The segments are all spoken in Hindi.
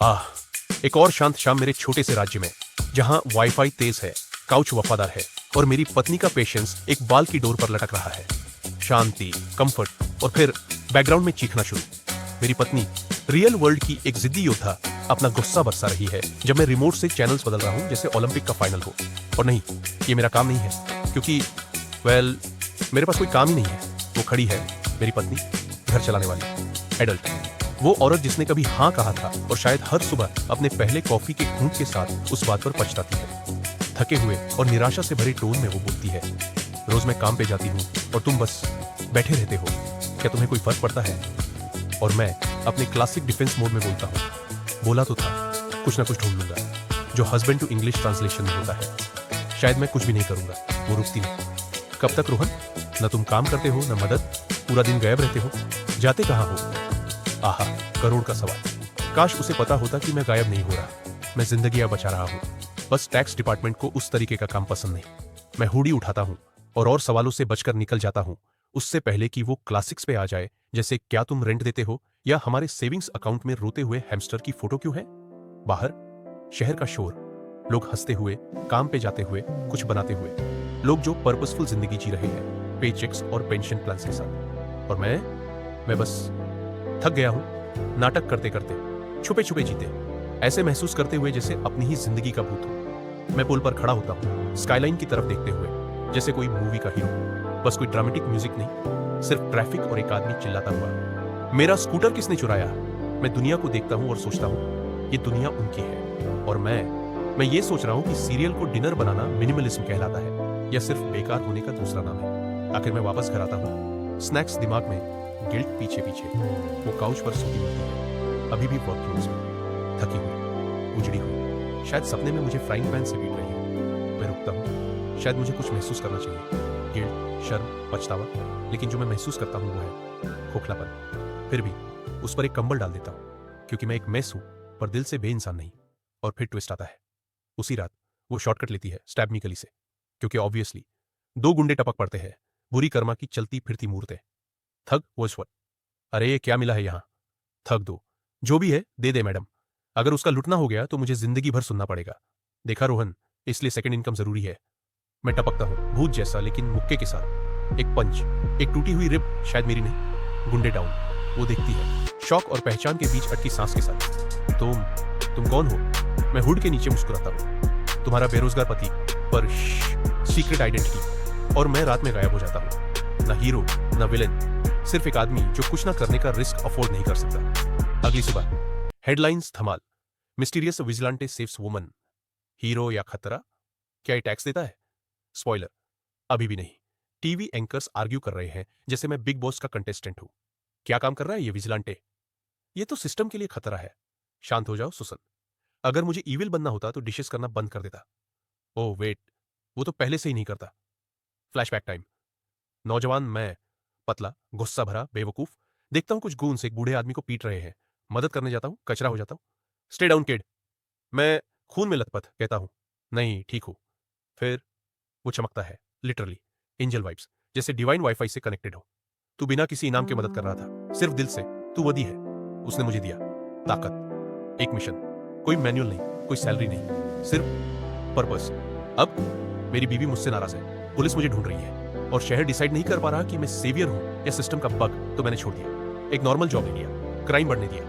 आह, एक और शांत शाम मेरे छोटे से राज्य में, जहां वाईफाई तेज है, काउच वफादार है और मेरी पत्नी का पेशेंस एक बाल की डोर पर लटक रहा है। शांति, कंफर्ट और फिर बैकग्राउंड में चीखना शुरू। मेरी पत्नी रियल वर्ल्ड की एक जिद्दी योद्धा अपना गुस्सा बरसा रही है जब मैं रिमोट से चैनल्स बदल रहा हूं जैसे ओलंपिक का फाइनल हो। और नहीं, ये मेरा काम नहीं है, क्योंकि मेरे पास कोई काम ही नहीं है। वो खड़ी है, मेरी पत्नी, घर चलाने वाली एडल्ट, वो औरत जिसने कभी हाँ कहा था और शायद हर सुबह अपने पहले कॉफी के घूंट के साथ उस बात पर पछताती है। थके हुए और निराशा से भरे टोन में वो बोलती है, रोज मैं काम पे जाती हूँ और तुम बस बैठे रहते हो, क्या तुम्हें कोई फर्क पड़ता है? और मैं अपने क्लासिक डिफेंस मोड में बोलता हूँ, बोला तो था कुछ ना कुछ ढूंढ लूंगा, जो हस्बैंड टू इंग्लिश ट्रांसलेशन में होता है। शायद मैं कुछ भी नहीं करूंगा। वो रुकती नहीं। कब तक रोहन? न तुम काम करते हो न मदद, पूरा दिन गायब रहते हो, जाते कहाँ हो? आहा, करोड़ का सवाल। काश उसे पता होता कि मैं गायब नहीं हो रहा, मैं जिंदगियां बचा रहा हूँ। बस टैक्स डिपार्टमेंट को उस तरीके का काम पसंद नहीं। मैं हुडी उठाता हूँ और सवालों से बचकर निकल जाता हूँ, उससे पहले कि वो क्लासिक्स पे आ जाए, जैसे क्या तुम रेंट देते हो या हमारे सेविंग्स अकाउंट में रोते हुए हैमस्टर की फोटो क्यों है? बाहर शहर का शोर, लोग हंसते हुए, काम पे जाते हुए, कुछ बनाते हुए, लोग जो पर्पसफुल जिंदगी जी रहे हैं, पे चेक्स और पेंशन प्लान के साथ। और मैं बस थक गया हूं, नाटक करते करते, छुपे छुपे जीते, ऐसे महसूस करते हुए जैसे अपनी ही जिंदगी का भूत हो। मैं पुल पर खड़ा होता हूं, स्काईलाइन की तरफ देखते हुए, जैसे कोई मूवी का हीरो। बस कोई ड्रामेटिक म्यूजिक नहीं, सिर्फ ट्रैफिक और एक आदमी चिल्लाता हुआ, मेरा स्कूटर किसने चुराया? मैं दुनिया को देखता हूं और सोचता हूं, ये दुनिया उनकी है और मैं ये सोच रहा हूं कि सीरियल को डिनर बनाना मिनिमलिज्म कहलाता है या सिर्फ बेकार होने का दूसरा नाम है। आखिर मैं वापस घर आता हूं, स्नैक्स दिमाग में, गिल्ट पीछे पीछे। वो काउच पर सोती होती है, अभी भी वर्क क्लोथ्स में, थकी हुई, उजड़ी हुई, शायद सपने में मुझे फ्राइंग पैन से पीट रही हो। मैं रुकता हूँ, शायद मुझे कुछ महसूस करना चाहिए, गिल्ट, शर्म, पछतावा, लेकिन जो मैं महसूस करता हूँ वो है खोखलापन। फिर भी उस पर एक कंबल डाल देता हूँ, क्योंकि मैं एक मैस हूँ पर दिल से बेइंसान नहीं। और फिर ट्विस्ट आता है। उसी रात वो शॉर्टकट लेती है स्टैब मी गली से, क्योंकि ऑब्वियसली दो गुंडे टपक पड़ते हैं, बुरी कर्मा की चलती फिरती मूर्तें। थग वॉज व्हाट? अरे ये क्या मिला है यहाँ? थग दो, जो भी है दे दे मैडम। अगर उसका लुटना हो गया तो मुझे जिंदगी भर सुनना पड़ेगा। देखा रोहन, इसलिए सेकंड इनकम जरूरी है। मैं टपकता हूँ, भूत जैसा, लेकिन मुक्के के साथ। एक पंच, एक टूटी हुई रिब, शायद मेरी नहीं। गुंडे डाउन। वो देखती है, शौक और पहचान के बीच अटकी सांस के साथ। तुम कौन हो? मैं हुड के नीचे मुस्कुराता हूँ। तुम्हारा बेरोजगार पति, पर सीक्रेट आइडेंटिटी। और मैं रात में गायब हो जाता हूँ, ना हीरो ना विलेन, सिर्फ एक आदमी जो कुछ ना करने का रिस्क अफोर्ड नहीं कर सकता। अगली सुबह हेडलाइंस धमाल, mysterious vigilante saves woman. Hero या खतरा? क्या ये टैक्स देता है? स्पॉइलर, अभी भी नहीं। टीवी एंकर्स आर्ग्यू कर रहे हैं जैसे मैं बिग बॉस का कंटेस्टेंट हूं। क्या काम कर रहा है ये विजिलेंटे? ये तो सिस्टम के लिए खतरा है। शांत हो जाओ सुसन। अगर मुझे ईविल बनना होता तो डिशेस करना बंद कर देता। ओह वेट, वो तो पहले से ही नहीं करता। Flashback time. नौजवान मैं, पतला, गुस्सा भरा, बेवकूफ। देखता हूं कुछ गूंस एक बूढ़े आदमी को पीट रहे हैं, मदद करने जाता हूं, कचरा हो जाता हूं। स्टे डाउन किड, मैं खून में लथपथ कहता हूं, नहीं ठीक हूं। फिर वो चमकता है, लिटरली एंजल वाइब्स, जैसे डिवाइन वाईफाई से कनेक्टेड हो। तू बिना किसी इनाम के मदद कर रहा था, सिर्फ दिल से। तू वधी है। उसने मुझे दिया ताकत, एक मिशन, कोई मैनुअल नहीं, कोई सैलरी नहीं, सिर्फ पर्पस। अब मेरी बीवी मुझसे नाराज है, पुलिस मुझे ढूंढ रही है और शहर डिसाइड नहीं कर पा रहा कि मैं सेवियर हूं या सिस्टम का बग। तो मैंने छोड़ दिया, एक नॉर्मल जॉब ले लिया, क्राइम बढ़ने दिया।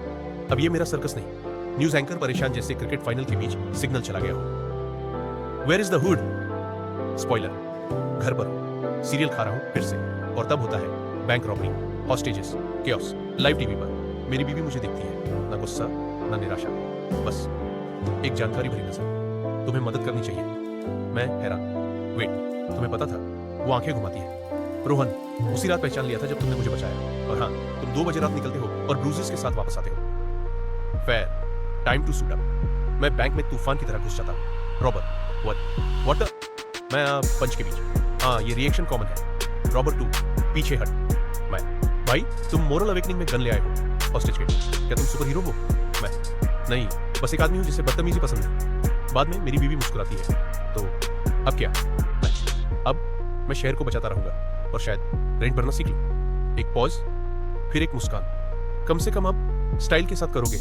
अब ये मेरा सर्कस नहीं। न्यूज एंकर परेशान जैसे क्रिकेट फाइनल के बीच सिग्नल चला गया हो। Where is the hood? Spoiler, घर पर हूं, सीरियल खा रहा हूं फिर से। और तब होता है bank robbery, hostages, chaos, live TV पर। मेरी बीवी मुझे देखती है, ना गुस्सा ना निराशा, बस एक जानकारी भरी नजर। तुम्हें मदद करनी चाहिए। मैं हैरान, वेट, तुम्हें पता था? वो आंखें घुमाती है। रोहन, उसी रात पहचान लिया था जब तुमने मुझे बचाया। और हाँ, तुम 2 बजे रात निकलते हो और ब्रूजेस के साथ वापस आते हो। Fair, time to suit up. मैं बैंक में तूफान की तरह घुस जाता हूँ। रॉबर, व्हाट मैं पंच के बीच। हाँ, ये रिएक्शन कॉमन है। रॉबर 2, पीछे हट। मैं, भाई तुम मोरल अवेकनिंग में गन ले आए हो। हॉस्टेज किड, क्या तुम सुपर हीरो हो? मैं, नहीं, बस एक आदमी हूं जिसे बदतमीजी पसंद है। बाद में मेरी बीवी मुस्कुराती है। तो अब क्या? अब मैं शहर को बचाता रहूंगा और शायद रेंट भरना सीख लूं। एक पॉज, फिर एक मुस्कान। कम से कम अब स्टाइल के साथ करोगे।